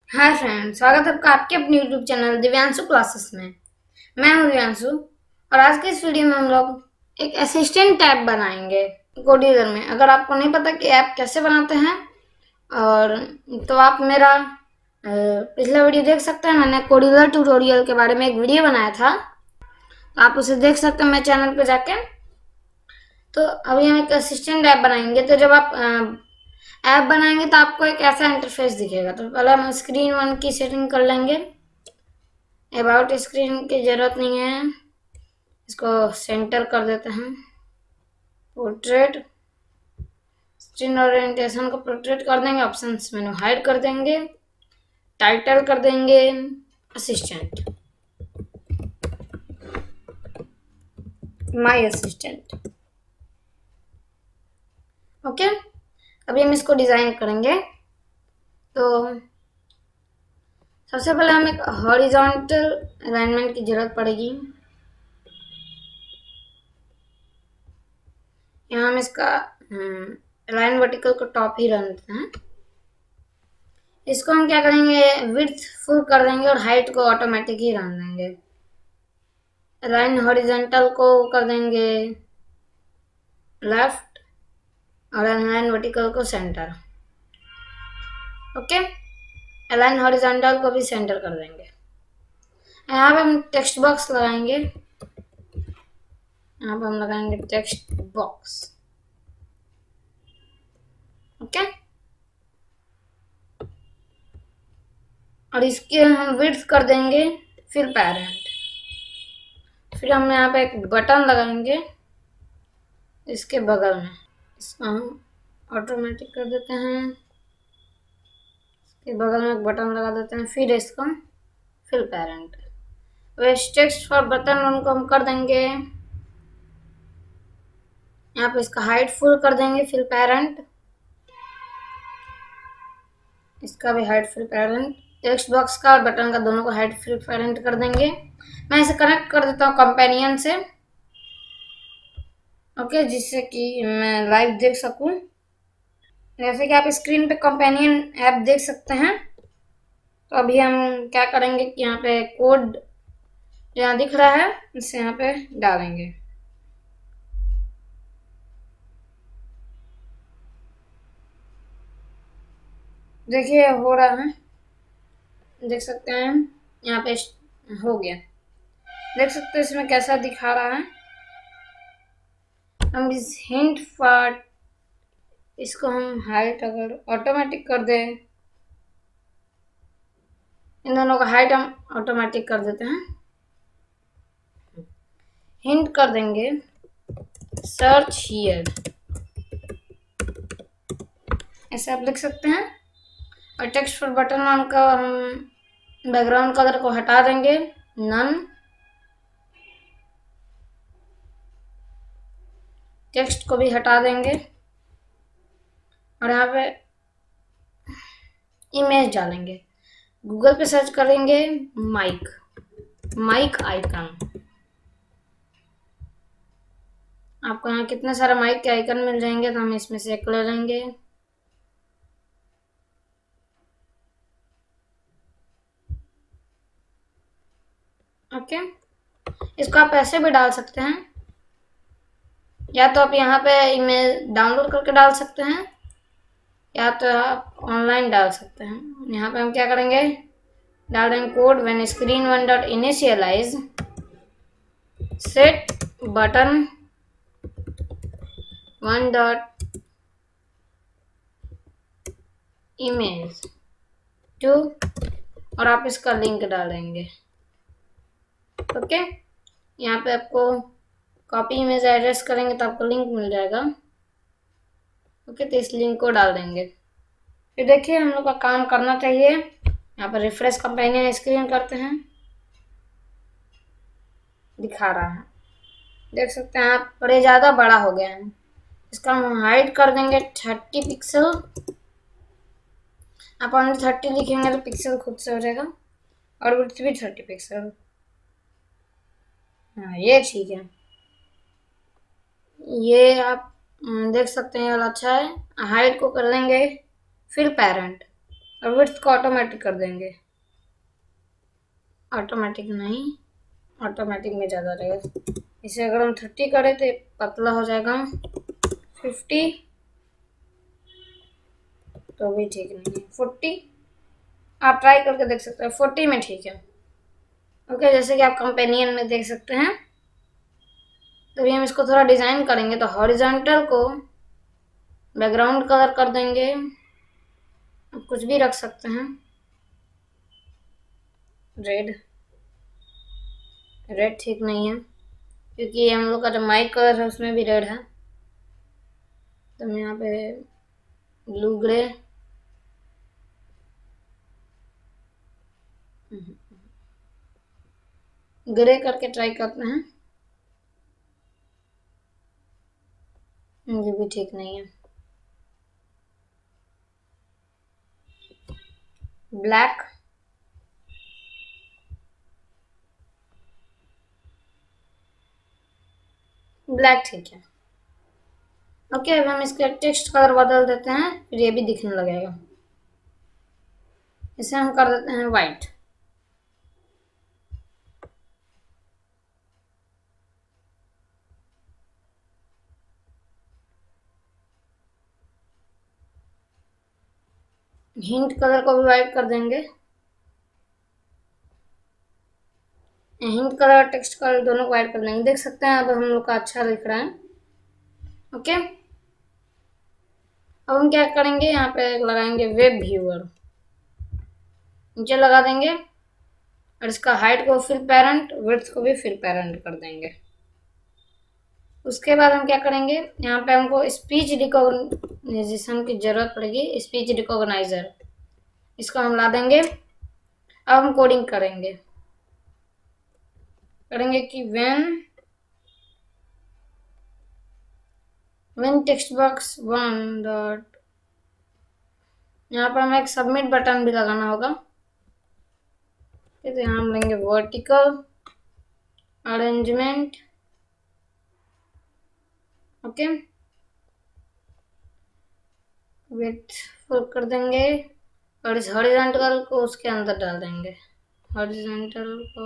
Hi friend, स्वागत है आपका आपके अपने यूट्यूब चैनल दिव्यांशु क्लासेस में। मैं हूं दिव्यांशु और आज के इस वीडियो में हम लोग एक असिस्टेंट ऐप बनाएंगे कोडिलर में। अगर आपको नहीं पता कि ऐप कैसे बनाते हैं और तो आप मेरा पिछला वीडियो देख सकते हैं। मैंने कोडिलर ट्यूटोरियल के बारे में एक वीडियो बनाया था, तो आप उसे देख सकते हैं मेरे चैनल पर जाके। तो अभी हम एक असिस्टेंट ऐप बनाएंगे। तो जब आप ऐप बनाएंगे तो आपको एक ऐसा इंटरफेस दिखेगा। तो पहले हम स्क्रीन 1 की सेटिंग कर लेंगे। अबाउट स्क्रीन की जरूरत नहीं है, इसको सेंटर कर देते हैं। पोर्ट्रेट स्क्रीन ओरिएंटेशन को पोर्ट्रेट कर देंगे। ऑप्शंस मेनू हाइड कर देंगे। टाइटल कर देंगे असिस्टेंट, माय असिस्टेंट। ओके, अभी हम इसको डिजाइन करेंगे। तो सबसे पहले हमें एक हॉरिजॉन्टल अलाइनमेंट की जरूरत पड़ेगी। यहाँ हम इसका लाइन वर्टिकल को टॉप ही रन देते हैं। इसको हम क्या करेंगे, विड्थ फुल कर देंगे और हाइट को ऑटोमेटिक ही रन देंगे। लाइन हॉरिजॉन्टल को कर देंगे लेफ्ट और लाइन वर्टिकल को सेंटर। ओके, लाइन हॉरिजॉन्टल को भी सेंटर कर देंगे। यहाँ पे हम टेक्स्ट बॉक्स लगाएंगे। यहाँ पे हम लगाएंगे टेक्स्ट बॉक्स। ओके, और इसके हम विड्थ कर देंगे फिर पैरेंट। फिर हम यहाँ पे एक बटन लगाएंगे इसके बगल में, इसको हम ऑटोमेटिक कर देते हैं। इसके बगल में एक बटन लगा देते हैं, फिर इसको fill parent. West text for button उनको हम कर देंगे। यहाँ पे इसका हाइट फुल कर देंगे फिल पेरेंट, इसका भी height fill parent. Text box का और बटन का दोनों को हाइट फिल पेरेंट कर देंगे। मैं इसे कनेक्ट कर देता हूँ कंपेनियन से। ओके, जिससे कि मैं लाइव देख सकूं। जैसे कि आप स्क्रीन पे कंपेनियन ऐप देख सकते हैं। तो अभी हम क्या करेंगे कि यहाँ पे कोड यहाँ दिख रहा है, इसे यहाँ पे डालेंगे। देखिए हो रहा है, देख सकते हैं यहाँ पे हो गया। देख सकते हैं इसमें कैसा दिखा रहा है। हम इस हिंट पार्ट इसको हम हाइट अगर ऑटोमेटिक कर दें, इन दोनों का हाइट हम ऑटोमेटिक कर देते हैं। हिंट कर देंगे सर्च हियर, ऐसे आप लिख सकते हैं। और टेक्स्ट फॉर बटन ऑन का हम बैकग्राउंड कलर को हटा देंगे नन। टेक्स्ट को भी हटा देंगे और यहाँ पे इमेज डालेंगे। गूगल पे सर्च करेंगे माइक, माइक आइकन। आपको यहाँ कितने सारे माइक के आइकन मिल जाएंगे, तो हम इसमें से एक ले लेंगे। ओके, इसको आप ऐसे भी डाल सकते हैं, या तो आप यहाँ पे इमेज डाउनलोड करके डाल सकते हैं, या तो आप ऑनलाइन डाल सकते हैं। यहाँ पे हम क्या करेंगे, डाल देंगे code when screen 1 dot initialize set button 1 dot image 2 और आप इसका लिंक डालेंगे। ओके, यहाँ पे आपको कॉपी इमेज एड्रेस करेंगे तो आपको लिंक मिल जाएगा। ओके, तो इस लिंक को डाल देंगे। फिर देखिए हम लोग का काम करना चाहिए। यहाँ पर रिफ्रेश कंपेनियन स्क्रीन करते हैं, दिखा रहा है, देख सकते हैं आप। पर ये ज़्यादा बड़ा हो गया है, इसका हम हाइट कर देंगे 30 पिक्सल। आप ऑनली 30 लिखेंगे तो पिक्सल खुद से हो जाएगा, और विड्थ भी 30 पिक्सल। हाँ, ये ठीक है। ये आप देख सकते हैं, वाला अच्छा है। हाइट को कर देंगे फिर पेरेंट। और विड्थ को ऑटोमेटिक कर देंगे। ऑटोमेटिक नहीं, ऑटोमेटिक में ज़्यादा रहेगा। इसे अगर हम 30 करें तो पतला हो जाएगा। 50 तो भी ठीक नहीं है। 40 आप ट्राई करके देख सकते हैं, 40 में ठीक है। ओके, जैसे कि आप कंपेनियन में देख सकते हैं। तो अभी हम इसको थोड़ा डिज़ाइन करेंगे, तो हॉरिजॉन्टल को बैकग्राउंड कलर कर देंगे। आप कुछ भी रख सकते हैं। रेड, रेड ठीक नहीं है क्योंकि हम लोग का जो माइक कलर है उसमें भी रेड है। तो हम यहाँ पे ब्लू ग्रे, ग्रे करके ट्राई करते हैं। ये भी ठीक नहीं है। ब्लैक, ब्लैक ठीक है। ओके, अब हम इसका टेक्स्ट कलर बदल देते हैं, फिर ये भी दिखने लगेगा। इसे हम कर देते हैं वाइट। हिंट कलर को भी वाइट कर देंगे। हिंट कलर और टेक्स्ट कलर दोनों को वाइट कर देंगे। देख सकते हैं अब हम लोग का अच्छा दिख रहा है। ओके, अब हम क्या करेंगे, यहाँ पे लगाएंगे वेब व्यूअर, नीचे लगा देंगे और इसका हाइट को फिल पेरेंट, विड्थ को भी फिल पेरेंट कर देंगे। उसके बाद हम क्या करेंगे, यहाँ पे हमको स्पीच रिकॉग्निशन की जरूरत पड़ेगी, स्पीच रिकॉग्नाइजर, इसको हम ला देंगे। अब हम कोडिंग करेंगे कि when text box one dot, यहाँ पर हमें एक सबमिट बटन भी लगाना होगा। तो यहाँ हम लेंगे vertical arrangement. Okay, width full कर देंगे और इस हॉरिजॉन्टल को उसके अंदर डाल देंगे। हॉरिजॉन्टल को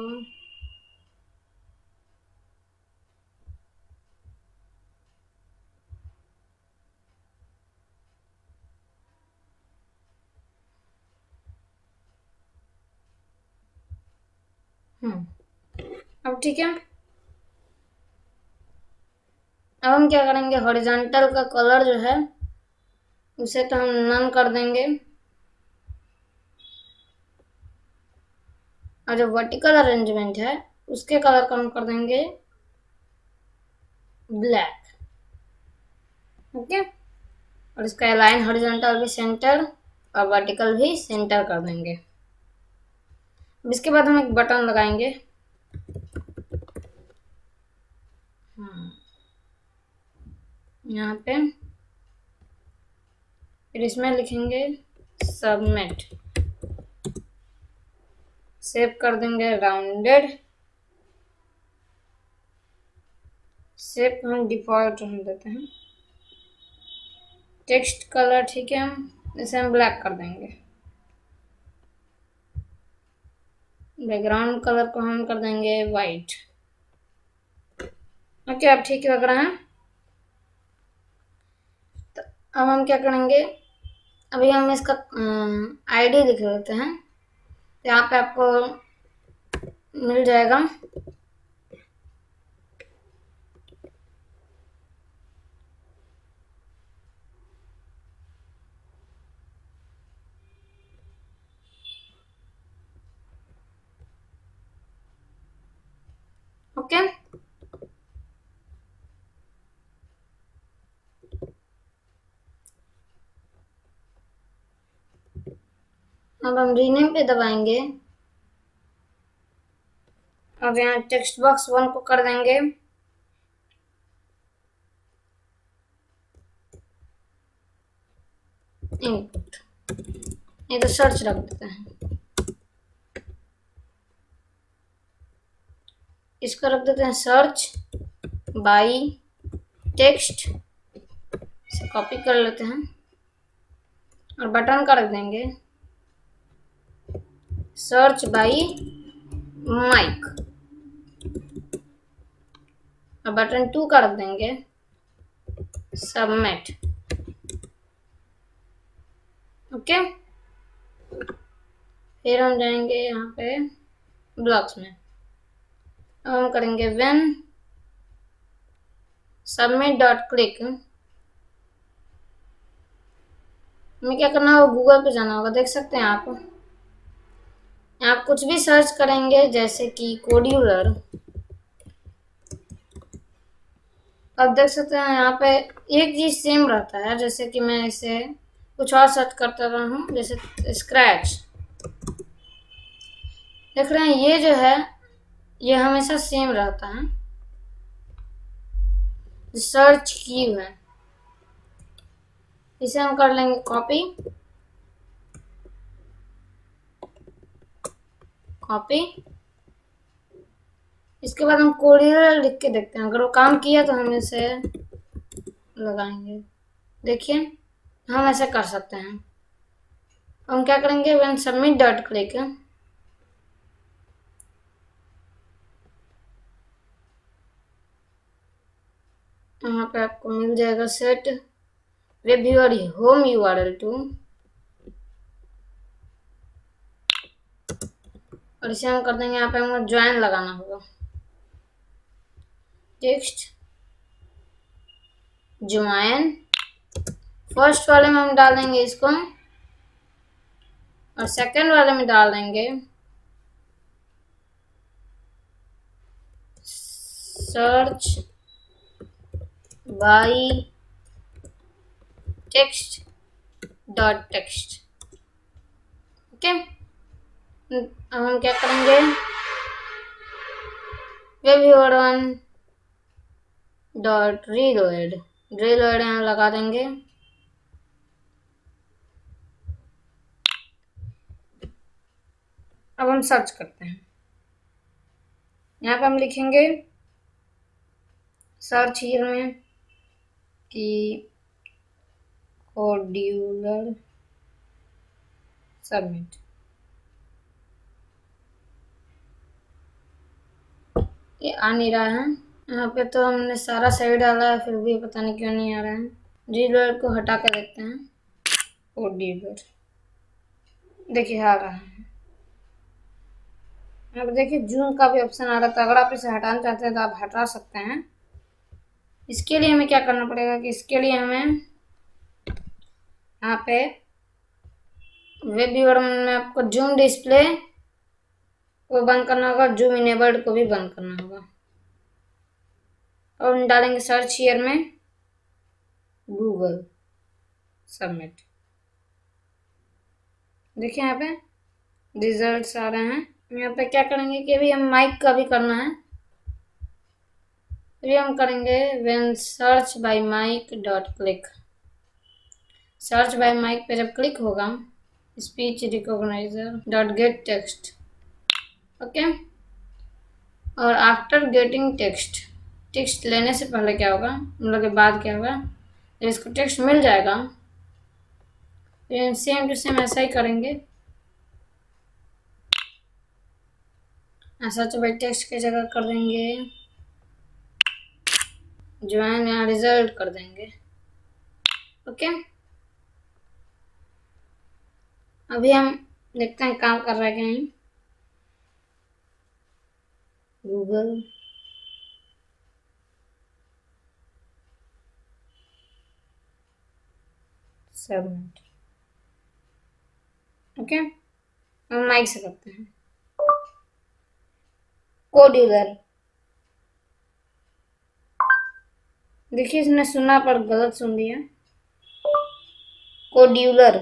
अब ठीक है। अब हम क्या करेंगे, हॉरिजॉन्टल का कलर जो है उसे तो हम नन कर देंगे और जो वर्टिकल अरेंजमेंट है उसके कलर को हम कर देंगे ब्लैक। ओके, और इसका अलाइन हॉरिजॉन्टल भी सेंटर और वर्टिकल भी सेंटर कर देंगे। इसके बाद हम एक बटन लगाएंगे। यहाँ पे फिर इसमें लिखेंगे सबमिट, सेव कर देंगे राउंडेड, सेव हम डिफॉल्ट रख देते हैं। टेक्स्ट कलर ठीक है, इसे हम ब्लैक कर देंगे। बैकग्राउंड कलर को हम कर देंगे वाइट। ओके, अब ठीक लग रहा है। तो अब हम क्या करेंगे, अभी हम इसका आईडी लिख लेते हैं। तो यहाँ पे आपको मिल जाएगा। ओके, अब हम रीनेम पे दबाएंगे और यहाँ टेक्स्ट बॉक्स 1 को कर देंगे इनपुट, ये तो सर्च रख देते हैं। इसको रख देते हैं सर्च बाई टेक्स्ट, इसे कॉपी कर लेते हैं और बटन का रख देंगे सर्च बाय माइक और बटन 2 कर देंगे सबमिट। ओके, फिर हम जाएंगे यहाँ पे ब्लॉक्स में। अब हम करेंगे व्हेन सबमिट डॉट क्लिक। हमें क्या करना होगा, गूगल पे जाना होगा। देख सकते हैं आप कुछ भी सर्च करेंगे जैसे कि कोड्यूलर। अब देख सकते हैं यहाँ पे एक चीज सेम रहता है, जैसे कि मैं इसे कुछ और सर्च करता रहा हूँ, जैसे स्क्रैच। देख रहे हैं ये जो है ये हमेशा सेम रहता है, सर्च की है। इसे हम कर लेंगे कॉपी, इसके बाद हम कोडियर लिख के देखते हैं, अगर वो काम किया तो हम इसे लगाएंगे। देखिए हम ऐसे कर सकते हैं। हम क्या करेंगे, व्हेन सबमिट डॉट क्लिक, यहाँ पे आपको मिल जाएगा set web U R home URL to, और इसे हम कर देंगे यहाँ पे हमें ज्वाइन लगाना होगा। टेक्स्ट ज्वाइन, फर्स्ट वाले में हम डाल देंगे इसको और सेकंड वाले में डाल देंगे search by text dot text. Okay, अब हम क्या करेंगे, वेब डॉट रीलोड यहाँ लगा देंगे। अब हम सर्च करते हैं, यहाँ पे हम लिखेंगे सर्च हियर में कि कोड्यूलर सबमिट। ये आ नहीं रहा है, यहाँ पे तो हमने सारा सही डाला है फिर भी पता नहीं क्यों नहीं आ रहा है। रीलोड को हटा कर देखते हैं, कोड्यूलर देखिए आ रहा है। यहाँ पे देखिए जूम का भी ऑप्शन आ रहा था, अगर आप इसे हटाना चाहते हैं तो आप हटा सकते हैं। इसके लिए हमें क्या करना पड़ेगा कि इसके लिए हमें यहाँ पे वेब व्यूअर में आपको जूम डिस्प्ले को बंद करना होगा, जूम इनेबल्ड को भी बंद करना होगा। और हम डालेंगे सर्च हियर में गूगल सबमिट। देखिए यहाँ पे रिजल्ट्स आ रहे हैं। यहाँ पे क्या करेंगे कि अभी हम माइक का भी करना है, फिर हम करेंगे when search by mic dot click. Search by mic पे जब क्लिक होगा speech recogniser dot gate text. Okay, और आफ्टर गेटिंग टेक्स्ट लेने से पहले क्या होगा, मतलब के बाद क्या होगा, जब इसको टेक्स्ट मिल जाएगा तो सेम टू सेम ऐसा ही करेंगे। सर्च बाय टेक्स्ट की जगह कर देंगे ज्वाइन, यहाँ रिजल्ट कर देंगे। ओके, अभी हम देखते हैं काम कर रहा है कि नहीं। Google submit. ओके, हम माइक से करते हैं कोड्यूलर। देखिए इसने सुना पर गलत सुन दिया, कोड्यूलर।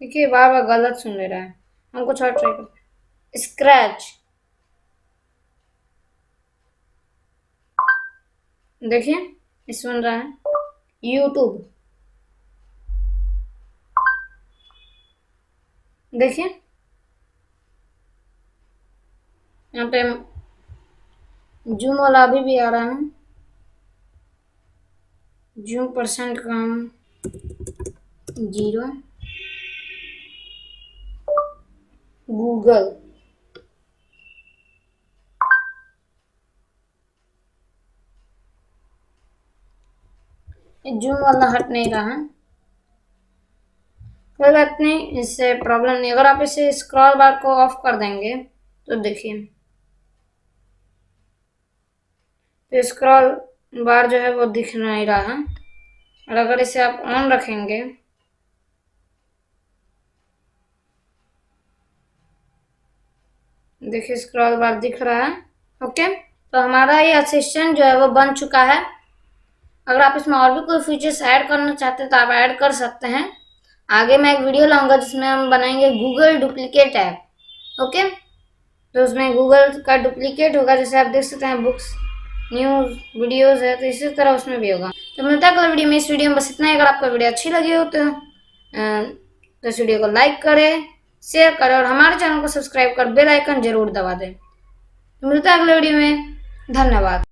देखिए बार बार गलत सुन ले रहा है, हम कुछ और ट्राई करते हैं। स्क्रैच, देखिए ये सुन रहा है। यूट्यूब, देखिए यहाँ पे जूम वाला अभी भी आ रहा है, जूम % कम 0। गूगल। जूम वाला हट नहीं रहा है, कोई बात नहीं, इससे प्रॉब्लम नहीं। अगर आप इसे स्क्रॉल बार को ऑफ कर देंगे तो देखिए, तो स्क्रॉल बार जो है वो दिख नहीं रहा है। और अगर इसे आप ऑन रखेंगे, देखिए स्क्रॉल बार दिख रहा है। ओके, तो हमारा ये असिस्टेंट जो है वो बन चुका है। अगर आप इसमें और भी कोई फीचर्स ऐड करना चाहते हैं तो आप ऐड कर सकते हैं। आगे मैं एक वीडियो लाऊंगा जिसमें हम बनाएंगे गूगल डुप्लीकेट ऐप। ओके, तो उसमें गूगल का डुप्लीकेट होगा, जैसे आप देख सकते हैं बुक्स, न्यूज़, वीडियोस है, तो इसी तरह उसमें भी होगा। तो मिलता है अगले वीडियो में। इस वीडियो में बस इतना ही। अगर आपको वीडियो अच्छी लगी हो तो इस वीडियो को लाइक करें, शेयर करें और हमारे चैनल को सब्सक्राइब कर बेल आइकन जरूर दबा दें। तो मिलता है अगले वीडियो में। धन्यवाद।